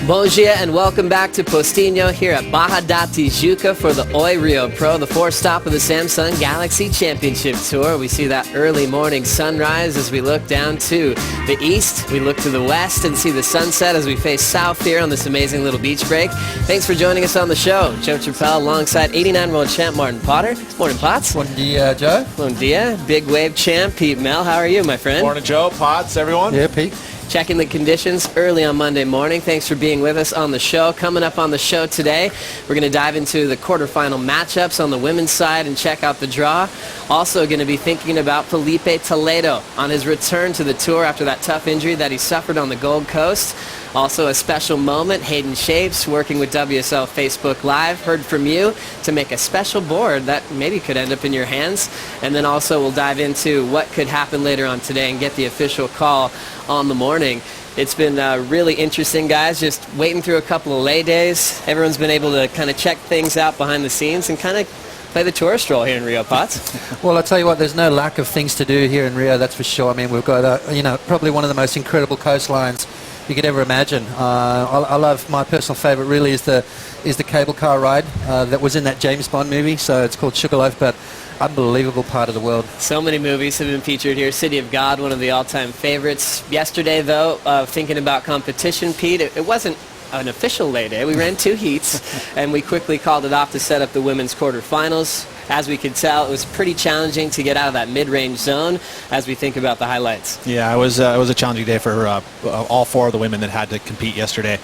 Bom dia and welcome back to Postinho here at Barra da Tijuca for the Oi Rio Pro, the fourth stop of the Samsung Galaxy Championship Tour. We see that early morning sunrise as we look down to the east. We look to the west and see the sunset as we face south here on this amazing little beach break. Thanks for joining us on the show. Joe Chappelle alongside 89 world champ Martin Potter. Morning, Potts. Bon dia, Joe. Bon dia. Big wave champ Pete Mel. How are you, my friend? Morning, Joe. Potts, everyone. Yeah, Pete. Checking the conditions early on Monday morning. Thanks for being with us on the show. Coming up on the show today, we're going to dive into the quarterfinal matchups on the women's side and check out the draw. Also going to be thinking about Felipe Toledo on his return to the tour after that tough injury that he suffered on the Gold Coast. Also a special moment, Hayden Shapes working with WSL Facebook Live. Heard from you to make a special board that maybe could end up in your hands. And then also we'll dive into what could happen later on today and get the official call on the morning. It's been really interesting, guys, just waiting through a couple of lay days. Everyone's been able to kind of check things out behind the scenes and kind of play the tourist role here in Rio, Potts. Well, I'll tell you what, there's no lack of things to do here in Rio, that's for sure. I mean, we've got, probably one of the most incredible coastlines you could ever imagine. I love, my personal favorite really is the cable car ride that was in that James Bond movie, so it's called Sugarloaf, but unbelievable part of the world. So many movies have been featured here. City of God, one of the all-time favorites. Yesterday, though, thinking about competition, Pete, it wasn't an official lay day. We ran 2 heats, and we quickly called it off to set up the women's quarterfinals. As we could tell, it was pretty challenging to get out of that mid-range zone as we think about the highlights. Yeah, it was a challenging day for all 4 of the women that had to compete yesterday.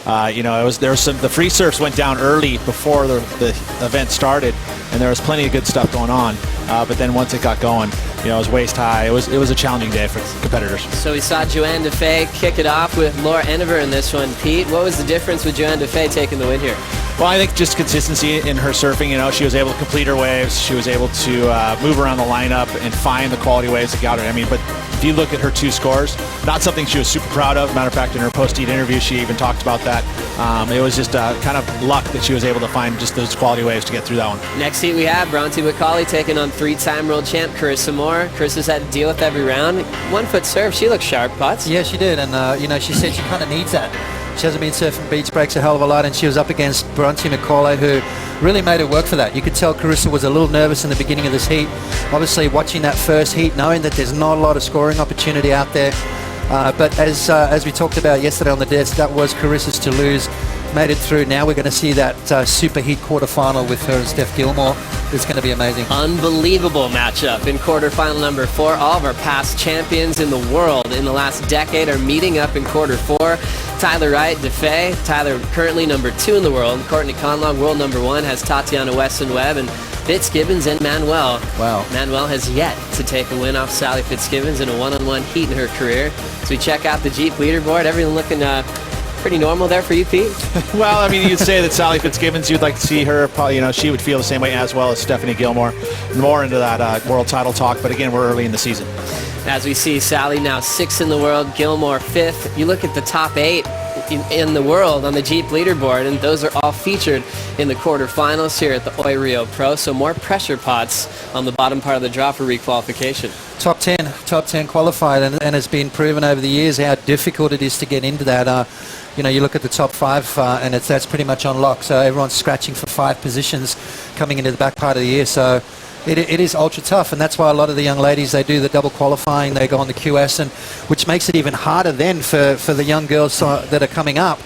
The free surfs went down early before the event started, and there was plenty of good stuff going on. But then once it got going, it was waist high. It was a challenging day for competitors. So we saw Johanne Defay kick it off with Laura Enever in this one. Pete, what was the difference with Johanne Defay taking the win here? Well, I think just consistency in her surfing. She was able to complete her waves. She was able to move around the lineup and find the quality waves that got her. I mean, but if you look at her 2 scores, not something she was super proud of. Matter of fact, in her post-heat interview, she even talked about that. It was just kind of luck that she was able to find just those quality waves to get through that one. Next heat we have Bronte McCauley taking on 3-time world champ Carissa Moore. Carissa's had to deal with every round. 1-foot serve. She looks sharp, Potts. Yeah, she did, and she said she kind of needs that. She hasn't been surfing beach breaks a hell of a lot, and she was up against Bronte McCauley, who really made her work for that. You could tell Carissa was a little nervous in the beginning of this heat. Obviously, watching that first heat, knowing that there's not a lot of scoring opportunity out there. But as we talked about yesterday on the desk, that was Carissa's to lose. Made it through. Now we're going to see that super heat quarterfinal with her and Steph Gilmore. It's going to be amazing. Unbelievable matchup in quarterfinal number 4. All of our past champions in the world in the last decade are meeting up in quarter 4. Tyler Wright, Defay. Tyler currently number 2 in the world. Courtney Conlon, world number 1, has Tatiana Weston-Webb, and Fitzgibbons and Manuel. Wow. Manuel has yet to take a win off Sally Fitzgibbons in a one-on-one heat in her career. So we check out the Jeep leaderboard. Everything looking pretty normal there for you, Pete? Well, I mean, you'd say that Sally Fitzgibbons, you'd like to see her, probably, she would feel the same way as well as Stephanie Gilmore. More into that world title talk, but again, we're early in the season. As we see Sally now 6th in the world, Gilmore 5th. You look at the top 8 in the world on the Jeep leaderboard, and those are all featured in the quarterfinals here at the Oi Rio Pro. So more pressure pots on the bottom part of the draw for requalification. Top 10 qualified, and it's been proven over the years how difficult it is to get into that. You look at the top 5, and that's pretty much on lock. So everyone's scratching for 5 positions coming into the back part of the year. So it is ultra tough, and that's why a lot of the young ladies, they do the double qualifying. They go on the QS, and which makes it even harder then for the young girls that are coming up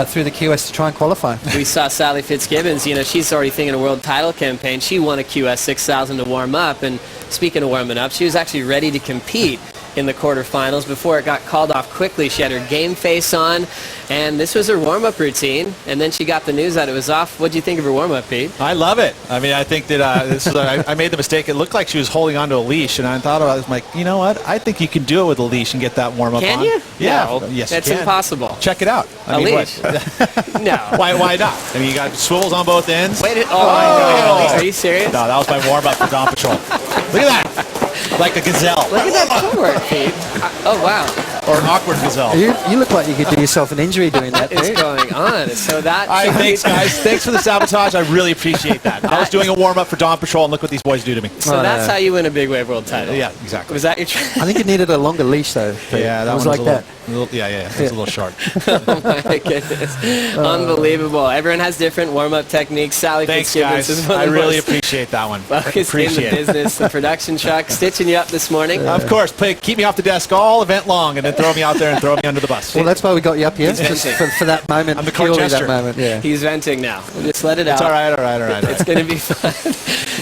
through the QS to try and qualify. We saw Sally Fitzgibbons. She's already thinking a world title campaign. She won a QS 6000 to warm up, and speaking of warming up, she was actually ready to compete in the quarterfinals before it got called off quickly. She had her game face on, and this was her warm-up routine, and then she got the news that it was off. What do you think of her warm-up, Pete? I love it. I mean, I think that I made the mistake. It looked like she was holding onto a leash, and I thought about it. I'm like, you know what? I think you can do it with a leash and get that warm-up on. Can you? Yeah. No, yes, that's you can. impossible. Check it out. A leash? No. Why not? I mean, you got swivels on both ends. Wait, my God. Are you serious? No, that was my warm-up for Dawn Patrol. Look at that. Like a gazelle. Look at that footwork, Pete. Oh, wow. or awkward gazelle. You look like you could do yourself an injury doing that. What is dude. going on? So that Thanks, guys. Thanks for the sabotage. I really appreciate that. I was doing a warm-up for Dawn Patrol, and look what these boys do to me. So that's how you win a big wave world title. Yeah, exactly. Was that your? I think it needed a longer leash though. Yeah, that it was one like that. It's a little short. Oh my goodness. Unbelievable. Everyone has different warm-up techniques. Sally Thanks, Fitzgibbons guys. is one I of the really most appreciate that one. focused in the business. The production truck stitching you up this morning. Of course, keep me off the desk all event long, and then throw me out there and throw me under the bus. Well, that's why we got you up here It's for that moment. I'm the car purely jester. that moment. Yeah. He's venting now. Just let it out. It's all right. It's going to be fun.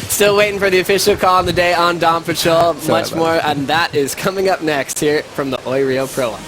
Still waiting for the official call of the day on Dawn Patrol. Much more, and that is coming up next here from the Oi Rio Pro Am.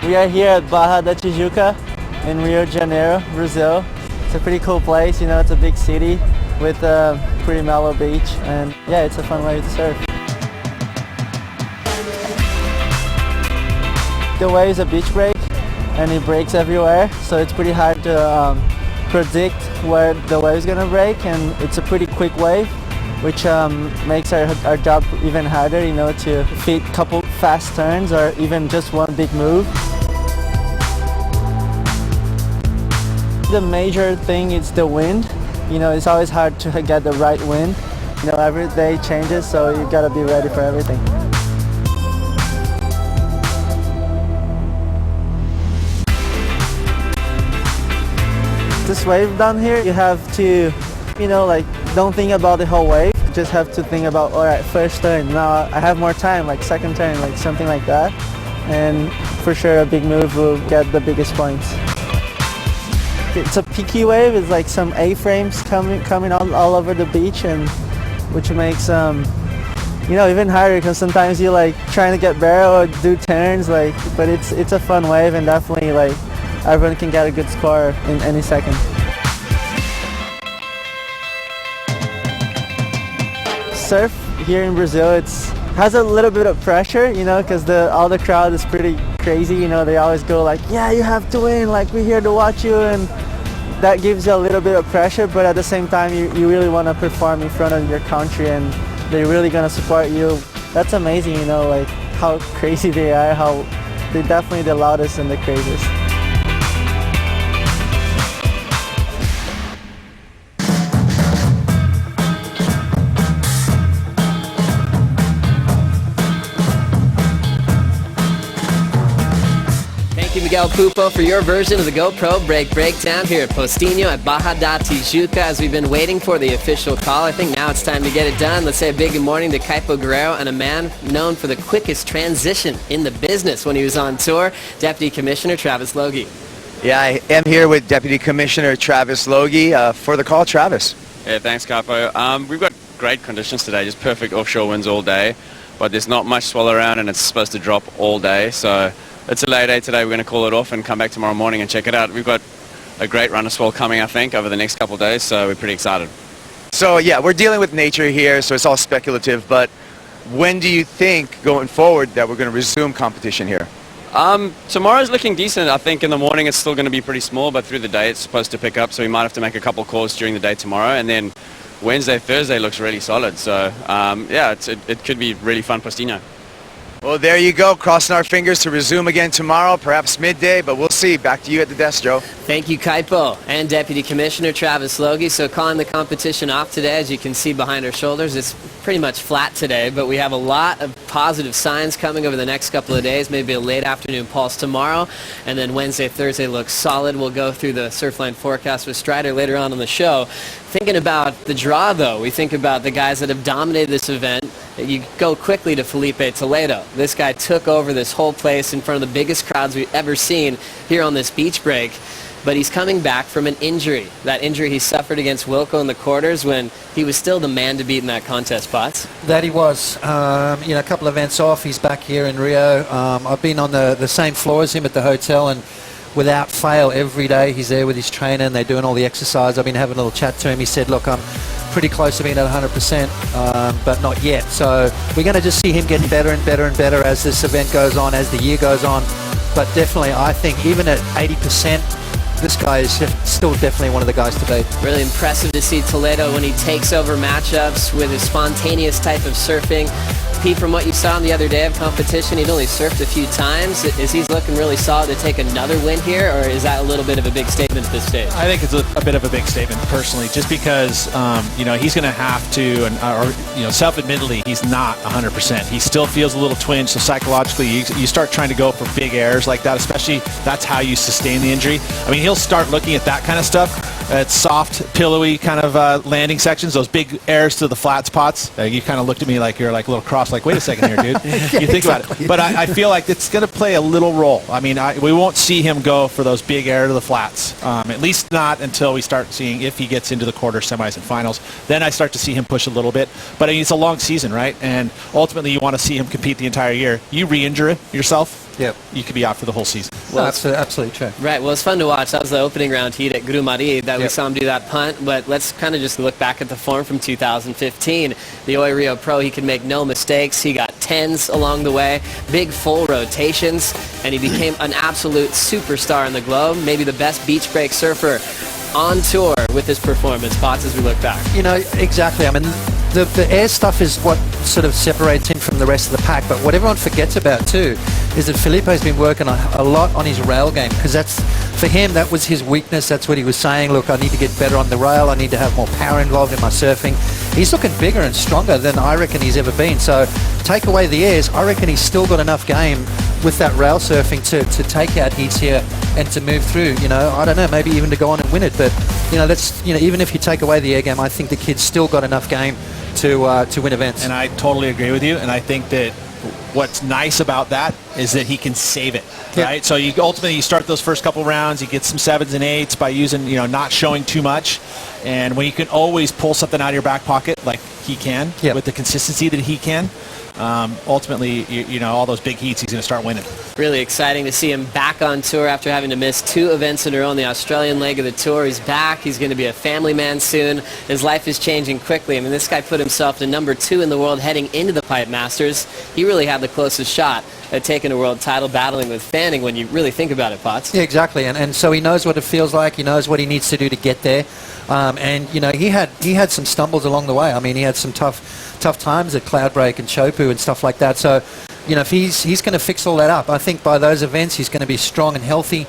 We are here at Barra da Tijuca in Rio de Janeiro, Brazil. It's a pretty cool place, you know, it's a big city with a pretty mellow beach, and yeah, it's a fun way to surf. The wave is a beach break and it breaks everywhere, so it's pretty hard to predict where the wave is gonna break, and it's a pretty quick wave, which makes our job even harder, you know, to fit a couple fast turns or even just one big move. The major thing is the wind. You know, it's always hard to get the right wind. You know, every day changes, so you gotta be ready for everything. This wave down here, you have to, you know, like, don't think about the whole wave. You just have to think about, all right, first turn, now I have more time, like second turn, like something like that. And for sure a big move will get the biggest points. It's a peaky wave. It's like some A-frames coming all over the beach, and which makes you know, even harder because sometimes you like trying to get barrel or do turns, like, but it's a fun wave, and definitely like everyone can get a good score in any second. Surf here in Brazil, has a little bit of pressure, you know, because all the crowd is pretty crazy, you know, they always go like, yeah, you have to win, like, we're here to watch you, and that gives you a little bit of pressure, but at the same time, you really want to perform in front of your country, and they're really going to support you. That's amazing, you know, like, how crazy they are, how they're definitely the loudest and the craziest. Miguel Pupo for your version of the GoPro breakdown here at Postino at Baja da Tijuca. As we've been waiting for the official call, I think now it's time to get it done. Let's say a big good morning to Kaipo Guerrero, and a man known for the quickest transition in the business when he was on tour, Deputy Commissioner Travis Logie. Yeah, I am here with Deputy Commissioner Travis Logie for the call. Travis. Yeah, thanks, Capo. We've got great conditions today, just perfect offshore winds all day, but there's not much swell around and it's supposed to drop all day, so it's a late day today. We're going to call it off and come back tomorrow morning and check it out. We've got a great run of swell coming, I think, over the next couple of days, so we're pretty excited. So yeah, we're dealing with nature here, so it's all speculative, but when do you think, going forward, that we're going to resume competition here? Tomorrow's looking decent. I think in the morning it's still going to be pretty small, but through the day it's supposed to pick up, so we might have to make a couple calls during the day tomorrow, and then Wednesday, Thursday looks really solid, so yeah, it could be really fun Postino. Well, there you go. Crossing our fingers to resume again tomorrow, perhaps midday, but we'll see. Back to you at the desk, Joe. Thank you, Kaipo, and Deputy Commissioner Travis Logie. So calling the competition off today, as you can see behind our shoulders, it's pretty much flat today, but we have a lot of positive signs coming over the next couple of days, maybe a late afternoon pulse tomorrow, and then Wednesday, Thursday looks solid. We'll go through the Surfline forecast with Strider later on the show. Thinking about the draw, though, we think about the guys that have dominated this event. You go quickly to Felipe Toledo. This guy took over this whole place in front of the biggest crowds we've ever seen here on this beach break. But he's coming back from an injury. That injury he suffered against Wilco in the quarters when he was still the man to beat in that contest, Potts. That he was. A couple of events off. He's back here in Rio. I've been on the same floor as him at the hotel, and without fail, every day he's there with his trainer and they're doing all the exercise. I've been having a little chat to him. He said, look, I'm pretty close to being at 100%, but not yet. So we're going to just see him getting better and better and better as this event goes on, as the year goes on. But definitely, I think even at 80%, this guy is still definitely one of the guys to beat. Really impressive to see Toledo when he takes over matchups with his spontaneous type of surfing. Pete, from what you saw on the other day of competition, he'd only surfed a few times. Is he looking really solid to take another win here, or is that a little bit of a big statement at this stage? I think it's a bit of a big statement personally, just because he's going to have to, self-admittedly, he's not 100%. He still feels a little twinge, so psychologically, you start trying to go for big airs like that, especially that's how you sustain the injury. I mean, he'll start looking at that kind of stuff. It's soft, pillowy kind of landing sections, those big airs to the flat spots. You kind of looked at me like you're like a little cross, like, wait a second here, dude. You think about it. But I feel like it's going to play a little role. I mean, we won't see him go for those big air to the flats, at least not until we start seeing if he gets into the quarters, semis, and finals. Then I start to see him push a little bit. But I mean, it's a long season, right? And ultimately, you want to see him compete the entire year. You re-injure it yourself, yep, you could be out for the whole season. Well, that's absolutely true. Right. Well, it's fun to watch. That was the opening round heat at Grumari that we saw him do that punt. But let's kind of just look back at the form from 2015. The Oi Rio Pro, he could make no mistakes. He got 10s along the way, big full rotations, and he became an absolute superstar in the globe. Maybe the best beach break surfer on tour with his performance, Potts, as we look back. Exactly. I mean, the air stuff is what sort of separates him from the rest of the pack, but what everyone forgets about too is that Felipe's been working a lot on his rail game, because for him, that was his weakness. That's what he was saying. Look, I need to get better on the rail. I need to have more power involved in my surfing. He's looking bigger and stronger than I reckon he's ever been. So take away the airs, I reckon he's still got enough game with that rail surfing to take out heats here and to move through. I don't know, maybe even to go on and win it. But even if you take away the air game, I think the kid's still got enough game to win events. And I totally agree with you. And I think that what's nice about that is that he can save it, right? So you ultimately start those first couple rounds, you get some 7s and 8s by using, not showing too much. And when you can always pull something out of your back pocket like he can, with the consistency that he can, ultimately, all those big heats, he's going to start winning. Really exciting to see him back on tour after having to miss 2 events in a row on the Australian leg of the tour. He's back. He's going to be a family man soon. His life is changing quickly. I mean, this guy put himself to number 2 in the world heading into the Pipe Masters. He really had the closest shot at taking a world title, battling with Fanning, when you really think about it, Potts. Yeah, exactly. And so he knows what it feels like. He knows what he needs to do to get there. And he had some stumbles along the way. I mean, he had some tough times at Cloudbreak and Chopu and stuff like that. So you know, if he's going to fix all that up, I think by those events he's going to be strong and healthy.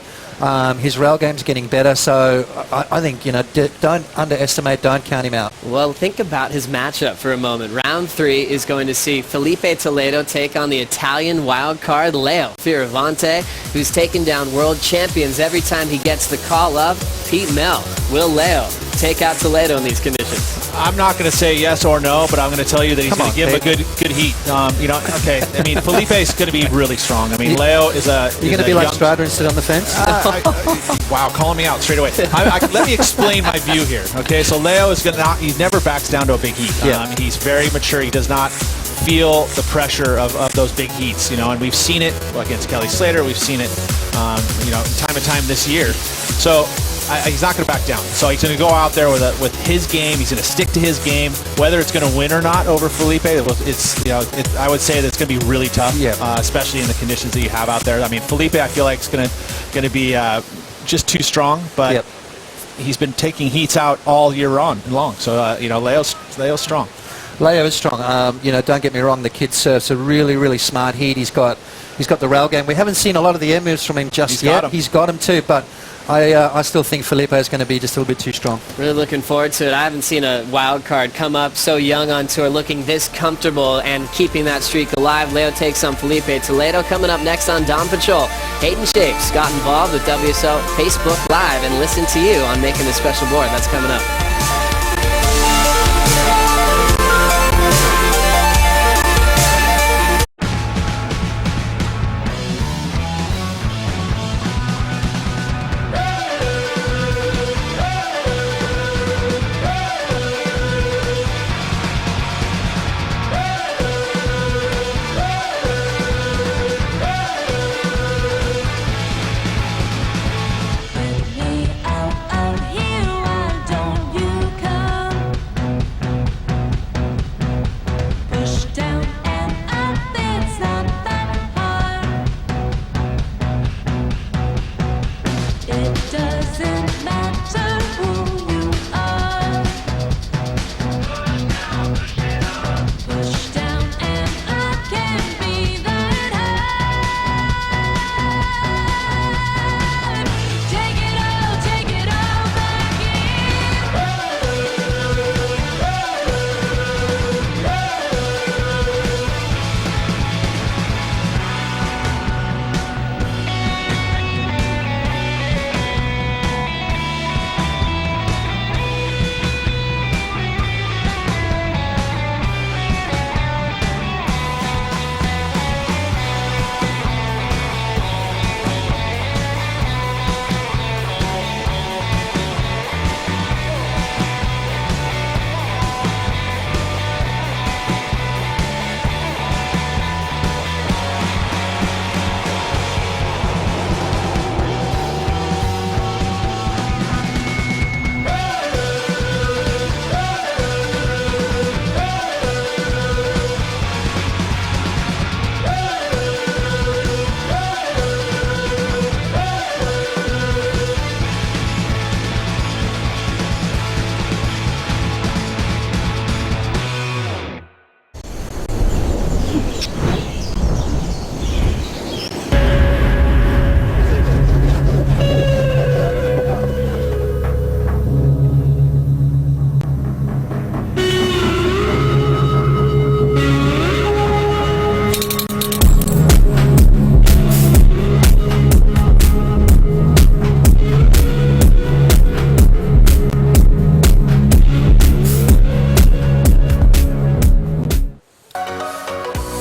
His rail game's getting better, so I think, you know, don't underestimate, don't count him out. Well, think about his matchup for a moment. Round 3 is going to see Felipe Toledo take on the Italian wild card Leo Fioravante, who's taken down world champions every time he gets the call up. Pete Mel, will Leo take out Toledo in these conditions? I'm not going to say yes or no, but I'm going to tell you that he's going to give him a good heat. You know, okay. I mean, Felipe's going to be really strong. I mean, Leo is a. You're going to be like Strada and sit on the fence? Wow, calling me out straight away. Let me explain my view here. Okay, so Leo is going to not. He never backs down to a big heat. Yeah. He's very mature. He does not feel the pressure of those big heats. You know, and we've seen it against Kelly Slater. We've seen it, you know, time and time this year. So. He's not going to back down. So he's going to go out there with his game. He's going to stick to his game. Whether it's going to win or not over Felipe, it's, you know, I would say that it's going to be really tough, especially in the conditions that you have out there. I mean, Felipe, I feel like is going to be just too strong, but he's been taking heats out all year long. So you know, Leo's strong. Leo is strong. You know, don't get me wrong. The kid surfs a really, really smart heat. He's got the rail game. We haven't seen a lot of the air moves from him just yet. He's got him too, but. I still think Felipe is going to be just a little bit too strong. Really looking forward to it. I haven't seen a wild card come up so young on tour looking this comfortable and keeping that streak alive. Leo takes on Felipe Toledo. Coming up next on Dawn Patrol, Hayden Shapes got involved with WSL Facebook Live and listened to you on making a special board. That's coming up.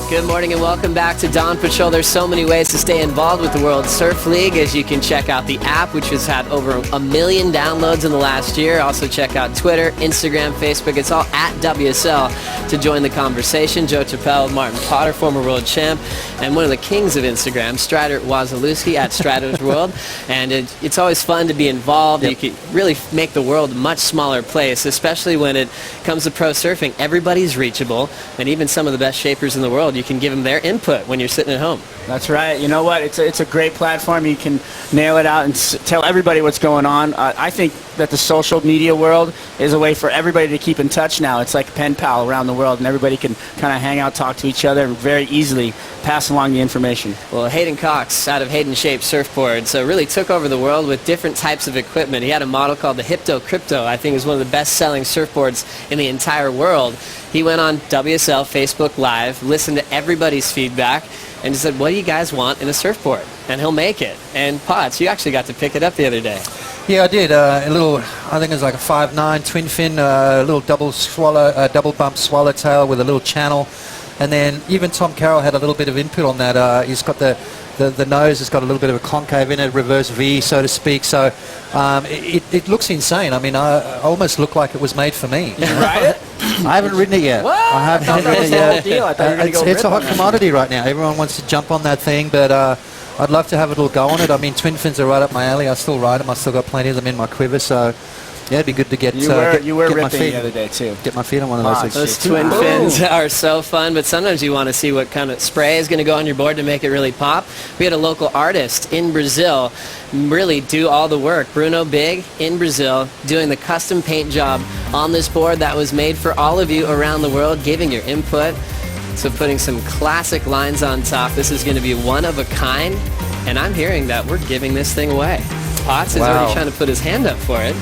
Good morning and welcome back to Dawn Patrol. There's so many ways to stay involved with the World Surf League, as you can check out the app, which has had over 1 million downloads in the last year. Also check out Twitter, Instagram, Facebook. It's all at WSL to join the conversation. Joe Chappelle, Martin Potter, former world champ, and one of the kings of Instagram, Strider Wazalewski at Strider's World. And it's always fun to be involved. You can really make the world a much smaller place, especially when it comes to pro surfing. Everybody's reachable, and even some of the best shapers in the world, you can give them their input when you're sitting at home. That's right. You know what? It's a great platform. You can nail it out and tell everybody what's going on. I think that the social media world is a way for everybody to keep in touch now. It's like a pen pal around the world, and everybody can kind of hang out, talk to each other, and very easily pass along the information. Well, Hayden Cox out of Hayden Shape Surfboards really took over the world with different types of equipment. He had a model called the Hypto Crypto. I think is one of the best-selling surfboards in the entire world. He went on WSL Facebook Live, listened to everybody's feedback, and said, what do you guys want in a surfboard? And he'll make it. And Potts, you actually got to pick it up the other day. Yeah, I did. A little, I think it was like a 5'9" twin fin, a little double bump swallowtail with a little channel. And then even Tom Carroll had a little bit of input on that. He's got the nose has got a little bit of a concave in it, reverse V, so to speak. So it looks insane. I mean, I almost look like it was made for me. Right? I haven't ridden it yet. What? I haven't I thought that ridden was it the whole yet. deal. I thought you were gonna go It's a rip hot on that. commodity right now. Everyone wants to jump on that thing, but I'd love to have a little go on it. I mean, twin fins are right up my alley. I still ride them. I still got plenty of them in my quiver. So yeah, it'd be good to get You were get my ripping feet, the other day too. get my feet on one of those things. Those twin fins are so fun, but sometimes you want to see what kind of spray is going to go on your board to make it really pop. We had a local artist in Brazil really do all the work. Bruno Big in Brazil doing the custom paint job on this board that was made for all of you around the world, giving your input. So putting some classic lines on top. This is going to be one of a kind, and I'm hearing that we're giving this thing away. Potts is already trying to put his hand up for it.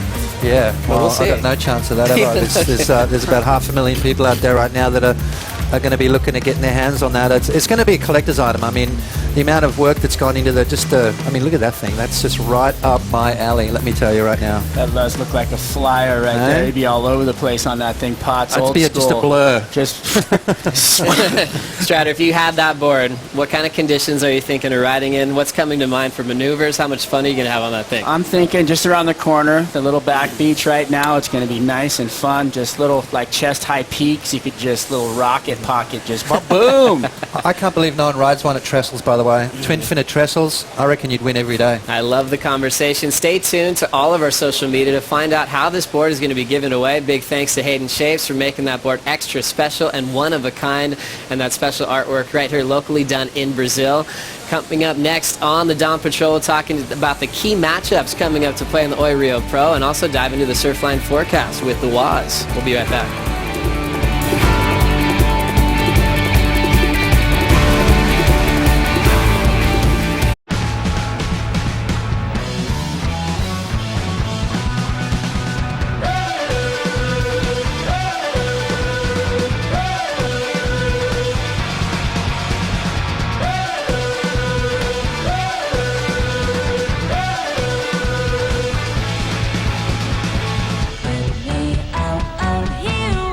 Yeah, well, we'll see. I've got no chance of that. There's about 500,000 people out there right now that are going to be looking at getting their hands on that. It's going to be a collector's item. I mean, the amount of work that's gone into I mean, look at that thing. That's just right up my alley, let me tell you right now. That does look like a flyer right there. He'd be all over the place on that thing. Potts, That'd old be school. just a blur. Just Stratter, if you had that board, what kind of conditions are you thinking of riding in? What's coming to mind for maneuvers? How much fun are you going to have on that thing? I'm thinking just around the corner, the little back beach right now. It's going to be nice and fun. Just little like chest high peaks. You could just little rocket pocket, just boom. I can't believe no one rides one at Trestles, by the way. Twin fin at Trestles, I reckon you'd win every day. I love the conversation. Stay tuned to all of our social media to find out how this board is going to be given away. Big thanks to Hayden Shapes for making that board extra special and one of a kind, and that special artwork right here locally done in Brazil. Coming up next on the Dawn Patrol, talking about the key matchups coming up to play in the Oi Rio Pro, and also dive into the Surfline forecast with the Waz. We'll be right back. With me out here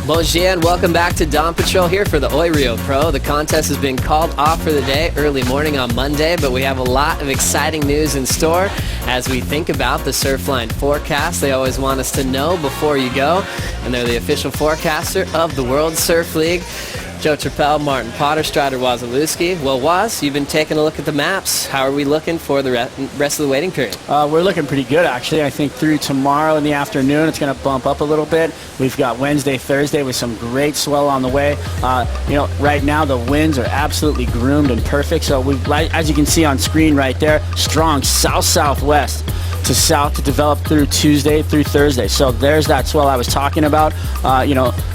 Bon dia and welcome back to Dawn Patrol here for the Oirio Pro. The contest has been called off for the day early morning on Monday, but we have a lot of exciting news in store as we think about the Surfline forecast. They always want us to know before you go, and they're the official forecaster of the World Surf League. Joe Trappell, Martin Potter, Strider Wazalewski. Well, Waz, you've been taking a look at the maps. How are we looking for the rest of the waiting period? We're looking pretty good, actually. I think through tomorrow in the afternoon, it's going to bump up a little bit. We've got Wednesday, Thursday with some great swell on the way. Right now the winds are absolutely groomed and perfect. So as you can see on screen right there, strong south-southwest to south to develop through Tuesday through Thursday. So there's that swell I was talking about.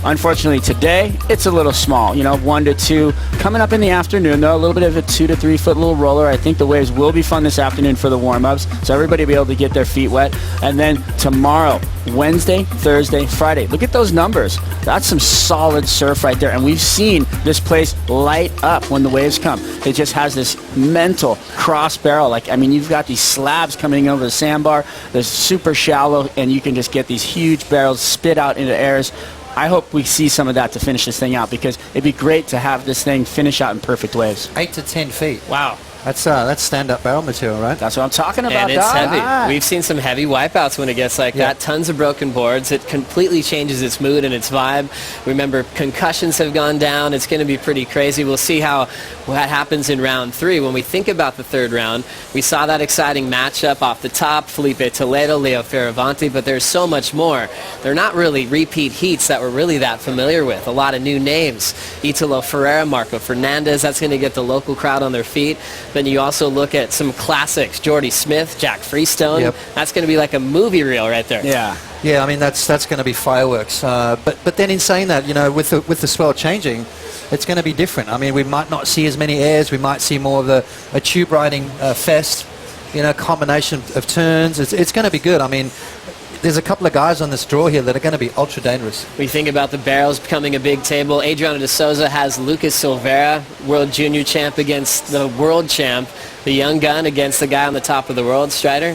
Unfortunately today it's a little small, 1 to 2. Coming up in the afternoon though, a little bit of a 2 to 3 foot little roller. I think the waves will be fun this afternoon for the warm-ups, so everybody will be able to get their feet wet. And then tomorrow, Wednesday, Thursday, Friday. Look at those numbers. That's some solid surf right there. And we've seen this place light up when the waves come. It just has this mental cross barrel. You've got these slabs coming over the sandbar. They're super shallow, and you can just get these huge barrels spit out into airs. I hope we see some of that to finish this thing out, because it'd be great to have this thing finish out in perfect waves. 8 to 10 feet. Wow. That's stand-up barrel material, right? That's what I'm talking about, And it's Doc. heavy. Ah. We've seen some heavy wipeouts when it gets like that. Tons of broken boards. It completely changes its mood and its vibe. Remember, concussions have gone down. It's going to be pretty crazy. We'll see what happens in round 3. When we think about the third round, we saw that exciting matchup off the top, Felipe Toledo, Leo Fioravanti, but there's so much more. They're not really repeat heats that we're really that familiar with. A lot of new names. Italo Ferreira, Marco Fernandez. That's going to get the local crowd on their feet. Then you also look at some classics, Jordy Smith, Jack Freestone. Yep. That's going to be like a movie reel right there. Yeah. Yeah, that's going to be fireworks. But then in saying that, with the swell changing, it's going to be different. We might not see as many airs. We might see more of a tube riding fest, combination of turns. It's going to be good. There's a couple of guys on this draw here that are going to be ultra dangerous. We think about the barrels becoming a big table. Adriano de Souza has Lucas Silveira, world junior champ, against the world champ, the young gun against the guy on the top of the world, Strider.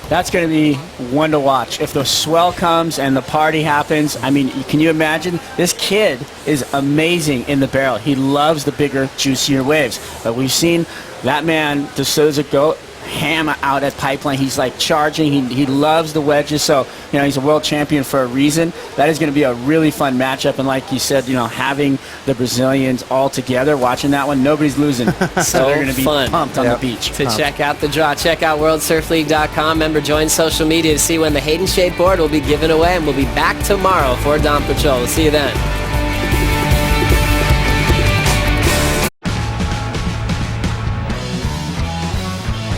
That's going to be one to watch. If the swell comes and the party happens, can you imagine? This kid is amazing in the barrel. He loves the bigger, juicier waves. But we've seen that man, De Souza, go ham out at Pipeline. He's charging. He loves the wedges. So, he's a world champion for a reason. That is going to be a really fun matchup. And like you said, having the Brazilians all together, watching that one, nobody's losing. So they're going to be pumped on the beach. To check out the draw, check out WorldSurfLeague.com. Remember, join social media to see when the Hayden Shade board will be given away. And we'll be back tomorrow for Dawn Patrol. We'll see you then.